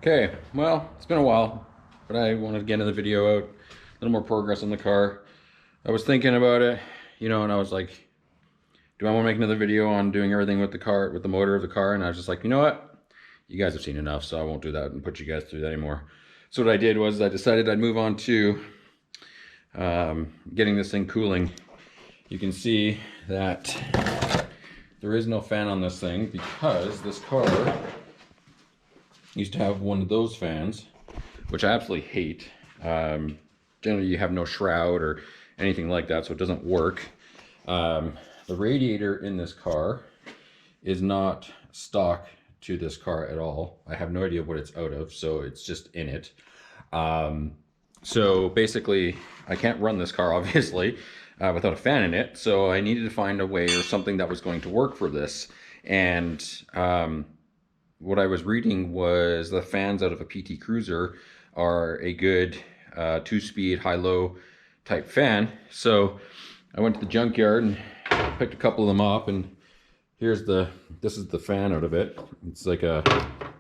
Okay, well, it's been a while, but I wanted to get another video out, a little more progress on the car. I was thinking about it, and I was like, do I want to make another video on doing everything with the car, with the motor of the car? And I was just like, you know what? You guys have seen enough, so I won't do that and put you guys through that anymore. So what I did was I decided I'd move on to getting this thing cooling. You can see that there is no fan on this thing because this car used to have one of those fans, which I absolutely hate. Generally, you have no shroud or anything like that, so it doesn't work. The radiator in this car is not stock to this car at all. I have no idea what it's out of, so it's just in it. So basically, I can't run this car, obviously, without a fan in it, so I needed to find a way or something that was going to work for this. And what I was reading was the fans out of a PT Cruiser are a good 2-speed high-low type fan. So I went to the junkyard and picked a couple of them up, and this is the fan out of it. It's a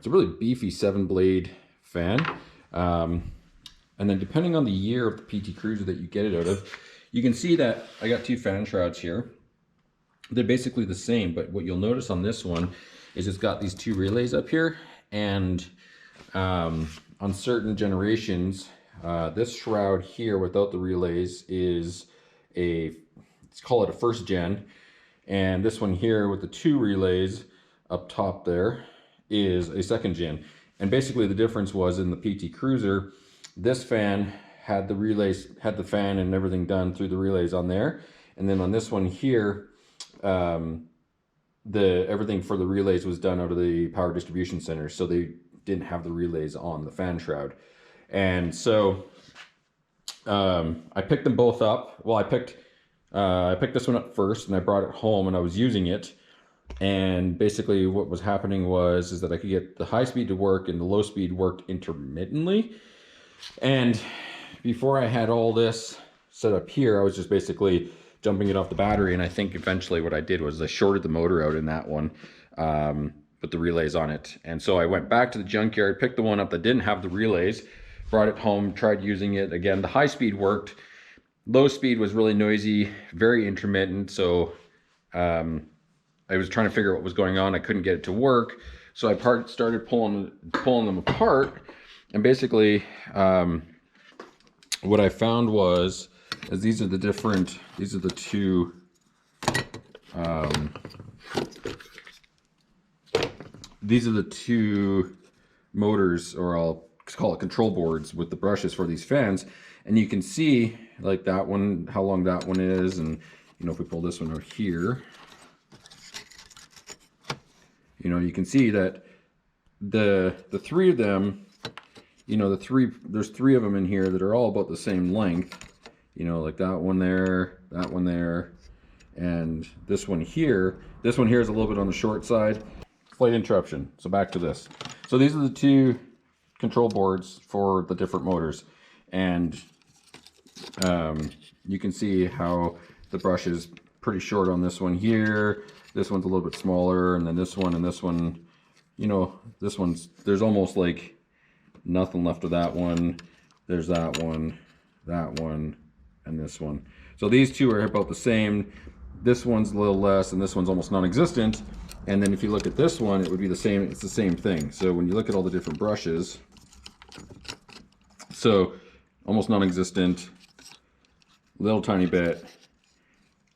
really beefy 7-blade fan. And then depending on the year of the PT Cruiser that you get it out of, you can see that I got 2 fan shrouds here. They're basically the same, but what you'll notice on this one is it's got these 2 relays up here, and on certain generations, this shroud here without the relays is let's call it a 1st gen, and this one here with the 2 relays up top there is a 2nd gen. And basically the difference was in the PT Cruiser, this fan had the relays, had the fan and everything done through the relays on there, and then on this one here, everything for the relays was done out of the power distribution center, so they didn't have the relays on the fan shroud. And so I picked them both up. Well, I picked this one up first, and I brought it home, and I was using it. And basically what was happening is that I could get the high speed to work and the low speed worked intermittently. And before I had all this set up here, I was just basically jumping it off the battery, and I think eventually what I did was I shorted the motor out in that one, with the relays on it. And so I went back to the junkyard, picked the one up that didn't have the relays, brought it home, tried using it again. The high speed worked. Low speed was really noisy, very intermittent, so I was trying to figure out what was going on. I couldn't get it to work, so I started pulling them apart, and basically what I found was these are the 2 these are the 2 motors, or I'll call it control boards, with the brushes for these fans. And you can see like that one, how long that one is, and if we pull this one out here, you can see that the 3 of them, there's 3 of them in here that are all about the same length. Like that one there, and this one here. This one here is a little bit on the short side. Slight interruption. So back to this. So these are the 2 control boards for the different motors, and you can see how the brush is pretty short on this one here. This one's a little bit smaller, and then this one and this one. There's almost like nothing left of that one. There's that one, and this one. So these 2 are about the same. This one's a little less, and this one's almost non-existent. And then if you look at this one, it would be the same. It's the same thing. So when you look at all the different brushes, so almost non-existent, little tiny bit,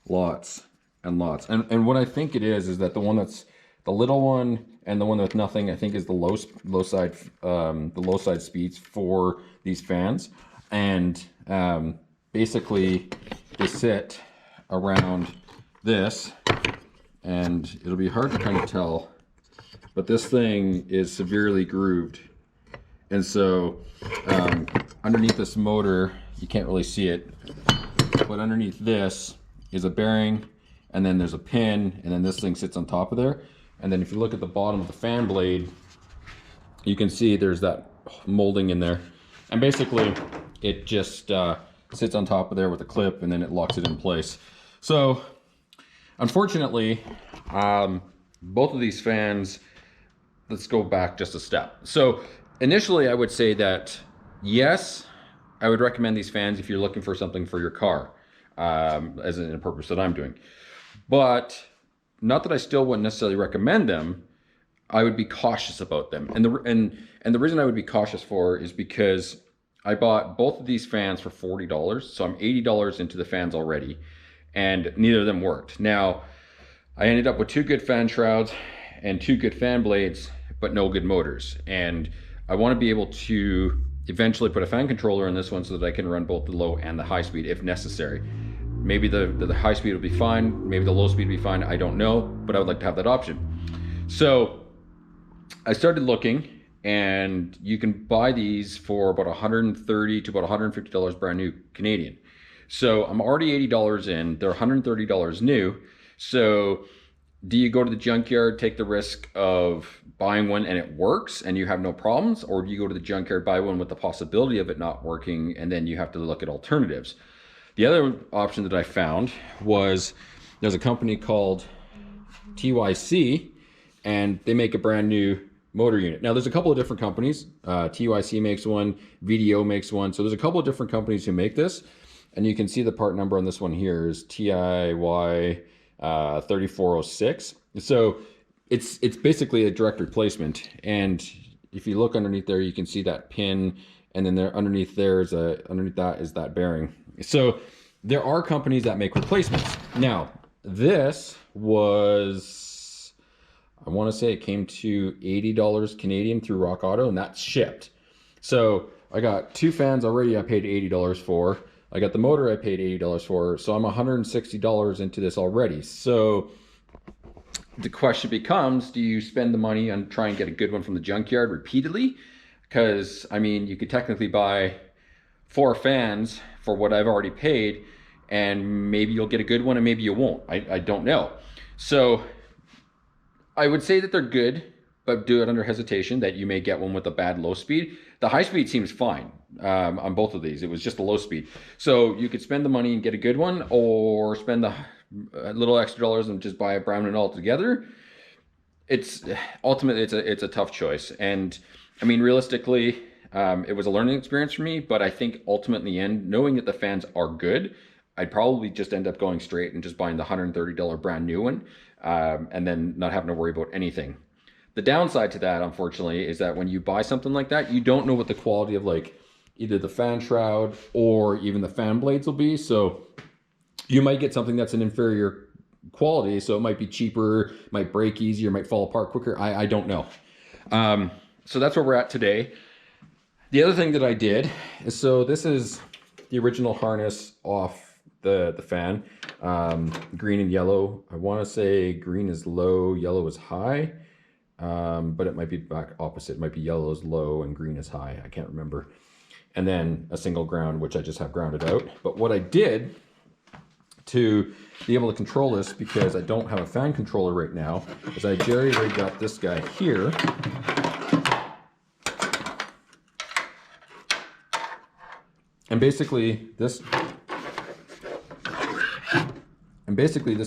lots and lots. And what I think it is that the one that's the little one and the one with nothing, I think, is the low side speeds for these fans. And basically they sit around this, and it'll be hard to kind of tell, but this thing is severely grooved. And so underneath this motor, you can't really see it, but underneath this is a bearing, and then there's a pin, and then this thing sits on top of there. And then if you look at the bottom of the fan blade, you can see there's that molding in there, and basically it just sits on top of there with a clip, and then it locks it in place. So unfortunately, both of these fans, let's go back just a step. So initially I would say that yes, I would recommend these fans if you're looking for something for your car, as in a purpose that I'm doing. But not that I still wouldn't necessarily recommend them. I would be cautious about them, and the reason I would be cautious for is because I bought both of these fans for $40, so I'm $80 into the fans already, and neither of them worked. Now, I ended up with two good fan shrouds and two good fan blades, but no good motors. And I want to be able to eventually put a fan controller in this one so that I can run both the low and the high speed if necessary. Maybe the high speed will be fine, maybe the low speed will be fine, I don't know, but I would like to have that option. So I started looking, and you can buy these for about $130 to about $150 brand new Canadian. So I'm already $80 in, they're $130 new. So do you go to the junkyard, take the risk of buying one and it works and you have no problems? Or do you go to the junkyard, buy one with the possibility of it not working, and then you have to look at alternatives? The other option that I found was there's a company called TYC, and they make a brand new motor unit. Now there's a couple of different companies. TYC makes one, VDO makes one. So there's a couple of different companies who make this. And you can see the part number on this one here is TIY 3406. So it's basically a direct replacement. And if you look underneath there, you can see that pin, and then there underneath that is that bearing. So there are companies that make replacements. Now this was, I want to say it came to $80 Canadian through Rock Auto, and that's shipped. So I got two fans already I paid $80 for. I got the motor I paid $80 for. So I'm $160 into this already. So the question becomes, do you spend the money on trying to get a good one from the junkyard repeatedly? Because, I mean, you could technically buy 4 fans for what I've already paid, and maybe you'll get a good one and maybe you won't. I don't know. So I would say that they're good, but do it under hesitation that you may get one with a bad low speed. The high speed seems fine on both of these. It was just the low speed. So you could spend the money and get a good one, or spend the little extra dollars and just buy a brown one altogether. It's ultimately, it's a tough choice. And I mean, realistically, it was a learning experience for me, but I think ultimately in the end, knowing that the fans are good, I'd probably just end up going straight and just buying the $130 brand new one, and then not having to worry about anything. The downside to that, unfortunately, is that when you buy something like that, you don't know what the quality of like either the fan shroud or even the fan blades will be. So you might get something that's an inferior quality. So it might be cheaper, might break easier, might fall apart quicker. I don't know. So that's where we're at today. The other thing that I did is, so this is the original harness off the fan, green and yellow. I want to say green is low, yellow is high, but it might be back opposite. It might be yellow is low and green is high. I can't remember. And then a single ground, which I just have grounded out. But what I did to be able to control this, because I don't have a fan controller right now, is I jerry-rigged up this guy here. And basically this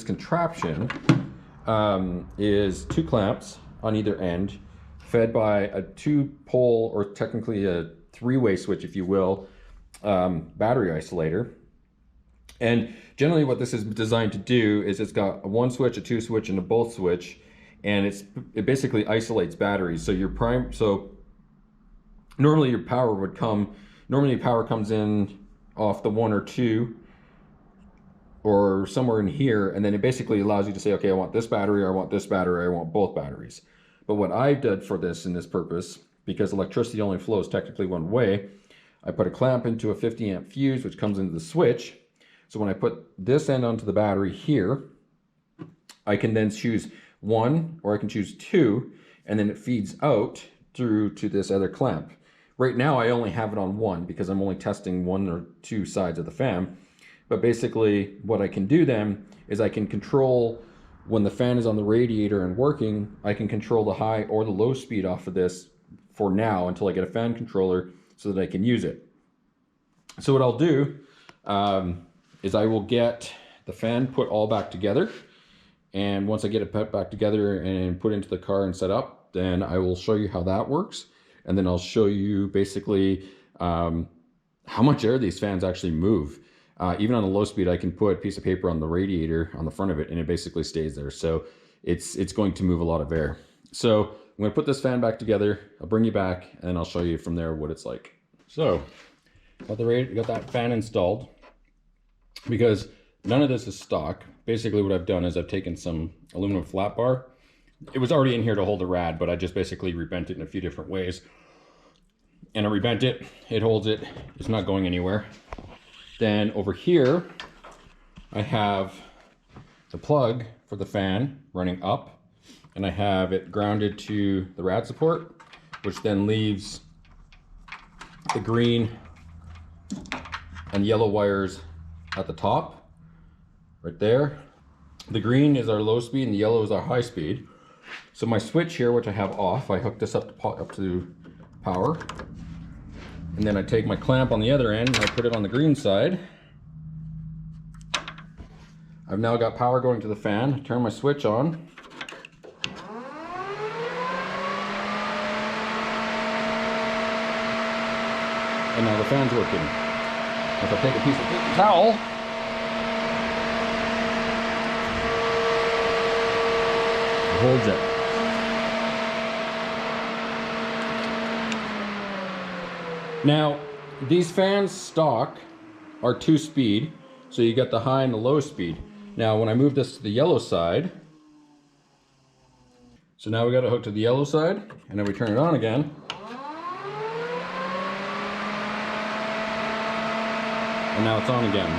contraption is 2 clamps on either end, fed by a 2-pole, or technically a 3-way switch, if you will, battery isolator. And generally what this is designed to do is it's got a 1 switch, a 2 switch, and a both switch, and it basically isolates batteries. So normally your power would come. Normally power comes in off the 1 or 2 or somewhere in here, and then it basically allows you to say, okay, I want this battery, or I want this battery, or I want both batteries. But what I did for this, in this purpose, because electricity only flows technically one way, I put a clamp into a 50 amp fuse, which comes into the switch. So when I put this end onto the battery here, I can then choose 1, or I can choose 2, and then it feeds out through to this other clamp. Right now I only have it on 1 because I'm only testing 1 or 2 sides of the fan. But basically what I can do then is I can control, when the fan is on the radiator and working, I can control the high or the low speed off of this for now until I get a fan controller so that I can use it. So what I'll do is I will get the fan put all back together. And once I get it put back together and put into the car and set up, then I will show you how that works. and then I'll show you basically how much air these fans actually move. Even on a low speed, I can put a piece of paper on the radiator on the front of it and it basically stays there. So it's going to move a lot of air. So I'm going to put this fan back together. I'll bring you back and I'll show you from there what it's like. So got that fan installed because none of this is stock. Basically what I've done is I've taken some aluminum flat bar. It was already in here to hold a rad, but I just basically rebent it in a few different ways. And I rebent it, it holds it, it's not going anywhere. Then over here, I have the plug for the fan running up, and I have it grounded to the rad support, which then leaves the green and yellow wires at the top, right there. The green is our low speed and the yellow is our high speed. So my switch here, which I have off, I hook this up to power. And then I take my clamp on the other end and I put it on the green side. I've now got power going to the fan. Turn my switch on. And now the fan's working. If I take a piece of paper towel, it holds it. Now, these fans stock are 2-speed, so you get the high and the low speed. Now, when I move this to the yellow side, so now we got it hooked to the yellow side, and then we turn it on again. And now it's on again.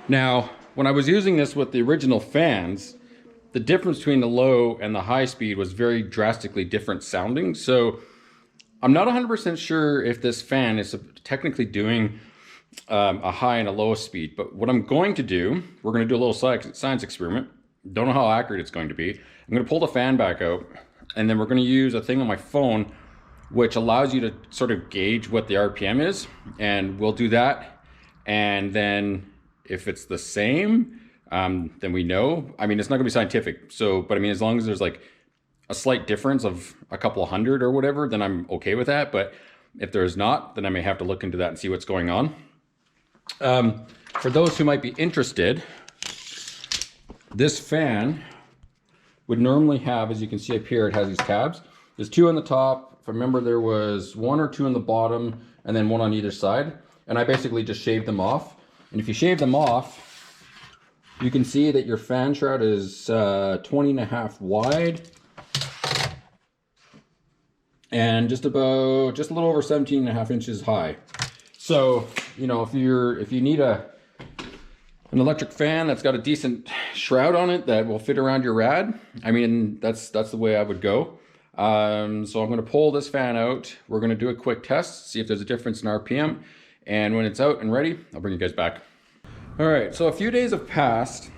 Now, when I was using this with the original fans, the difference between the low and the high speed was very drastically different sounding. So I'm not 100% sure if this fan is technically doing a high and a low speed, but what I'm going to do, we're going to do a little science experiment. Don't know how accurate it's going to be. I'm going to pull the fan back out, and then we're going to use a thing on my phone which allows you to sort of gauge what the RPM is, and we'll do that. And then if it's the same, then we know. I mean, it's not gonna be scientific. So, but I mean, as long as there's like a slight difference of a couple of hundred or whatever, then I'm okay with that. But if there's not, then I may have to look into that and see what's going on. For those who might be interested, this fan would normally have, as you can see up here, it has these tabs. There's 2 on the top. If I remember, there was 1 or 2 on the bottom and then 1 on either side. And I basically just shaved them off. And if you shave them off, you can see that your fan shroud is 20.5 wide and just a little over 17.5 inches high. So, you know, if you need an electric fan that's got a decent shroud on it that will fit around your rad, I mean, that's the way I would go. So I'm going to pull this fan out. We're going to do a quick test, see if there's a difference in RPM. And when it's out and ready, I'll bring you guys back. All right, so a few days have passed.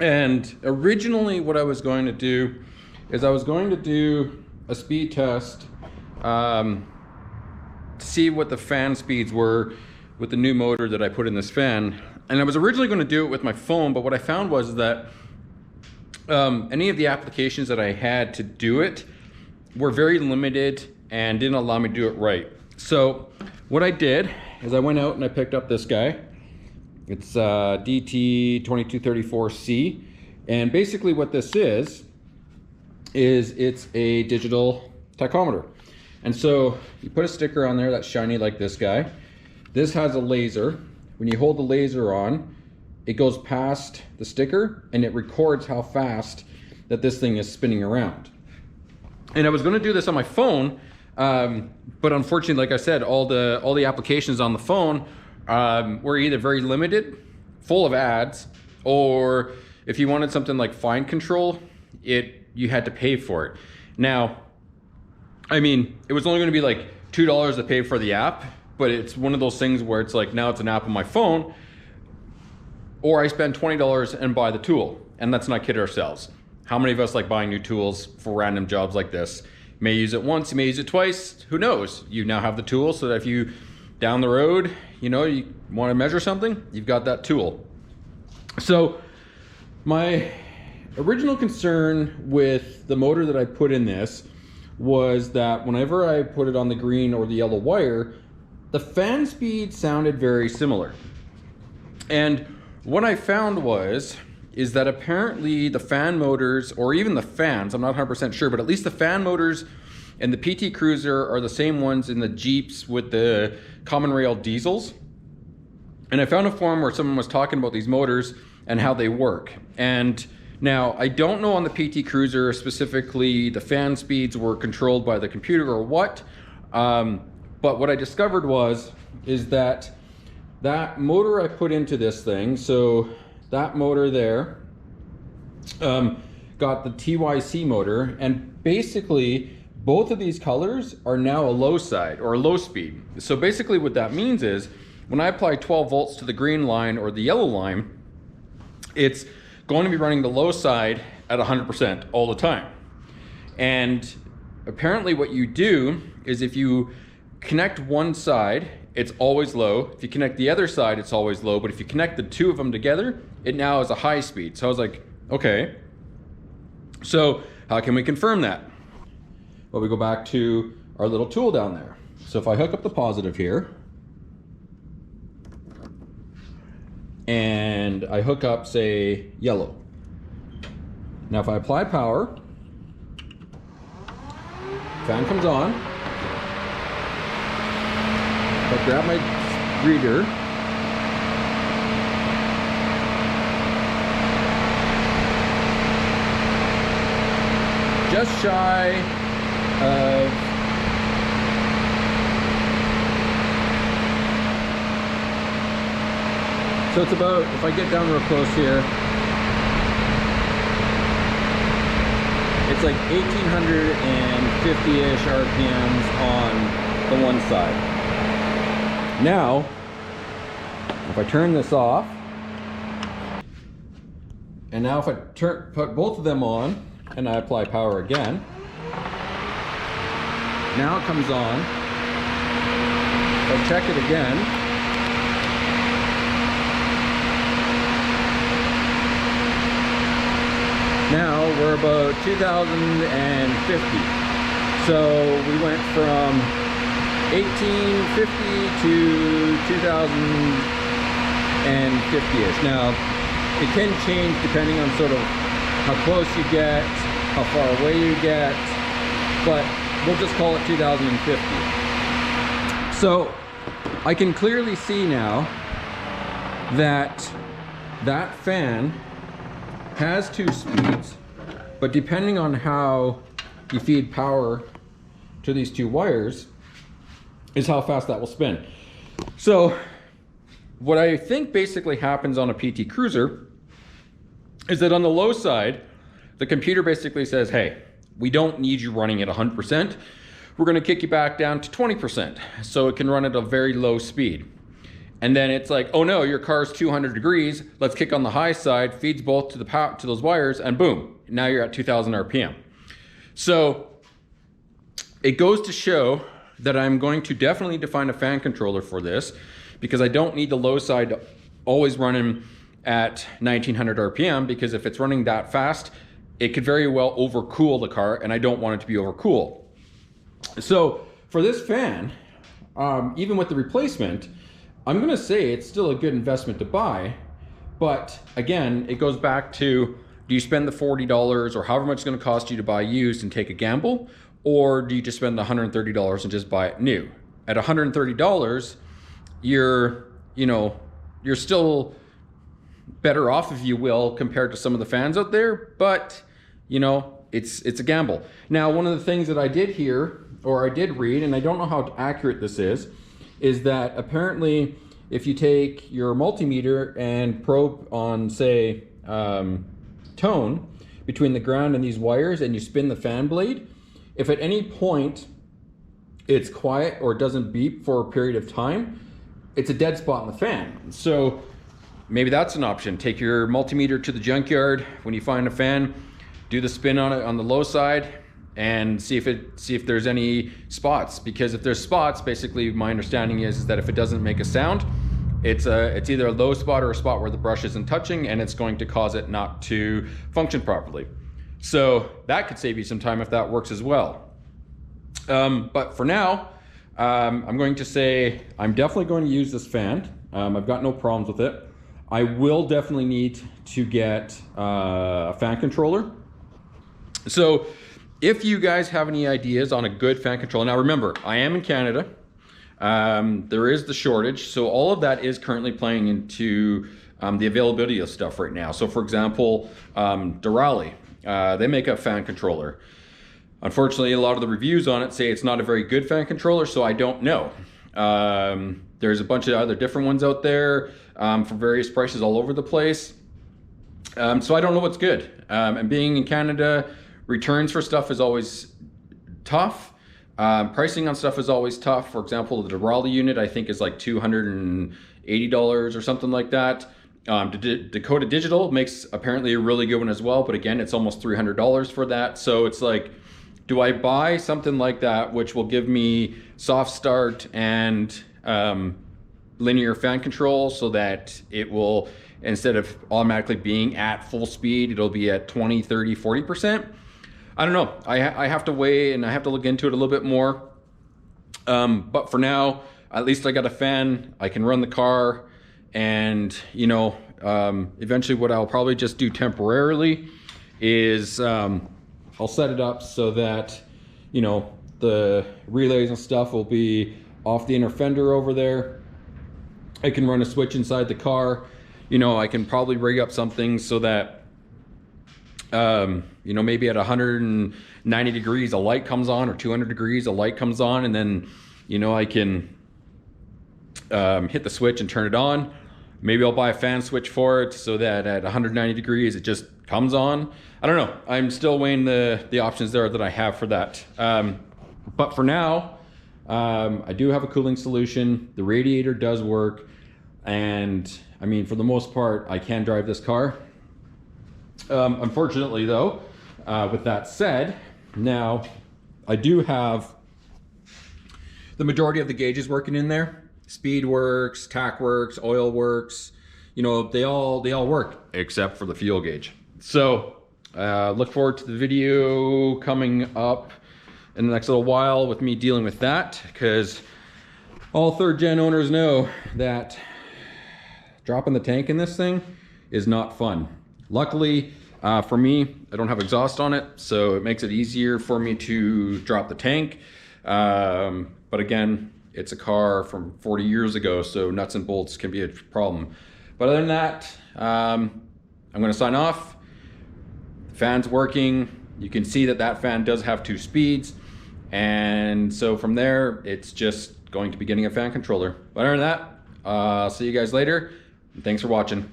And originally what I was going to do is I was going to do a speed test to see what the fan speeds were with the new motor that I put in this fan. And I was originally going to do it with my phone, but what I found was that any of the applications that I had to do it were very limited and didn't allow me to do it right. So what I did is I went out and I picked up this guy. It's DT2234C, and basically what this is it's a digital tachometer. And so you put a sticker on there that's shiny like this guy. This has a laser. When you hold the laser on, it goes past the sticker and it records how fast that this thing is spinning around. And I was going to do this on my phone, but unfortunately, like I said, all the applications on the phone were either very limited, full of ads, or if you wanted something like fine control, you had to pay for it. Now, I mean, it was only going to be like $2 to pay for the app, but it's one of those things where it's like, now it's an app on my phone, or I spend $20 and buy the tool. And let's not kid ourselves. How many of us like buying new tools for random jobs like this? You may use it once, you may use it twice, who knows? You now have the tool so that if you, down the road, you know, you want to measure something, you've got that tool. So my original concern with the motor that I put in this was that whenever I put it on the green or the yellow wire, the fan speed sounded very similar. And what I found is that apparently the fan motors, or even the fans, I'm not 100% sure, but at least the fan motors and the PT Cruiser are the same ones in the Jeeps with the common rail diesels. And I found a forum where someone was talking about these motors and how they work. And now, I don't know on the PT Cruiser specifically the fan speeds were controlled by the computer or what, but what I discovered is that motor I put into this thing, so that motor there, got the TYC motor, and basically both of these colors are now a low side or a low speed. So basically what that means is when I apply 12 volts to the green line or the yellow line, it's going to be running the low side at 100% all the time. And apparently what you do is if you connect one side, it's always low. If you connect the other side, it's always low. But if you connect the two of them together, it now is a high speed. So I was like, okay, so how can we confirm that? Well, we go back to our little tool down there. So if I hook up the positive here, and I hook up, say, yellow. Now if I apply power, fan comes on. If I grab my reader, just shy of so it's about, if I get down real close here, it's like 1850-ish RPMs on the one side. Now, if I turn this off, and now if I put both of them on, and I apply power again, now it comes on. If I check it again, now we're about 2050. So we went from 1850 to 2050-ish. Now, it can change depending on sort of how close you get, how far away you get, but we'll just call it 2050. So I can clearly see now that that fan has two speeds, but depending on how you feed power to these two wires is how fast that will spin. So what I think basically happens on a PT Cruiser is that on the low side, the computer basically says, hey, we don't need you running at 100%. We're going to kick you back down to 20%. So it can run at a very low speed. And then it's like, oh no, your car's 200 degrees. Let's kick on the high side, feeds both to to those wires, and boom, now you're at 2000 RPM. So it goes to show that I'm going to definitely define a fan controller for this, because I don't need the low side to always running at 1900 RPM, because if it's running that fast, it could very well overcool the car, and I don't want it to be overcooled. So for this fan, even with the replacement, I'm gonna say it's still a good investment to buy, but again, it goes back to, do you spend the $40 or however much it's gonna cost you to buy used and take a gamble, or do you just spend the $130 and just buy it new? At $130, you're still better off, if you will, compared to some of the fans out there, but it's a gamble. Now, one of the things that I did hear, or I did read, and I don't know how accurate this is that apparently if you take your multimeter and probe on, say, tone between the ground and these wires, and you spin the fan blade, if at any point it's quiet or it doesn't beep for a period of time, it's a dead spot in the fan. So maybe that's an option. Take your multimeter to the junkyard when you find a fan, do the spin on it on the low side, and see if there's any spots. Because if there's spots, basically my understanding is that if it doesn't make a sound, it's either a low spot or a spot where the brush isn't touching, and it's going to cause it not to function properly. So that could save you some time if that works as well. But for now, I'm going to say I'm definitely going to use this fan. I've got no problems with it. I will definitely need to get a fan controller. So if you guys have any ideas on a good fan controller, now remember, I am in Canada. There is the shortage, so all of that is currently playing into the availability of stuff right now. So for example, Durali, they make a fan controller. Unfortunately, a lot of the reviews on it say it's not a very good fan controller, so I don't know. There's a bunch of other different ones out there for various prices all over the place. So I don't know what's good. And being in Canada, returns for stuff is always tough. Pricing on stuff is always tough. For example, the Durali unit I think is like $280 or something like that. Dakota Digital makes apparently a really good one as well, but again, it's almost $300 for that. So it's like, do I buy something like that, which will give me soft start and linear fan control so that it will, instead of automatically being at full speed, it'll be at 20, 30, 40%? I don't know. I have to weigh and I have to look into it a little bit more. But for now, at least I got a fan. I can run the car, and you know, eventually what I'll probably just do temporarily is I'll set it up so that, you know, the relays and stuff will be off the inner fender over there. I can run a switch inside the car. You know, I can probably rig up something so that, you know, maybe at 190 degrees a light comes on, or 200 degrees a light comes on, and then, you know, I can hit the switch and turn it on. Maybe I'll buy a fan switch for it so that at 190 degrees it just comes on. I don't know. I'm still weighing the options there that I have for that. But for now, I do have a cooling solution. The radiator does work. And I mean, for the most part, I can drive this car. Unfortunately though, with that said, now I do have the majority of the gauges working in there. Speed works, tack works, oil works, you know, they all work except for the fuel gauge. So look forward to the video coming up in the next little while with me dealing with that, because all third gen owners know that dropping the tank in this thing is not fun. Luckily for me, I don't have exhaust on it, so it makes it easier for me to drop the tank. But again, it's a car from 40 years ago, so nuts and bolts can be a problem. But other than that, I'm gonna sign off. The fan's working. You can see that that fan does have 2 speeds. And so from there, it's just going to be getting a fan controller. But other than that, I'll see you guys later. Thanks for watching.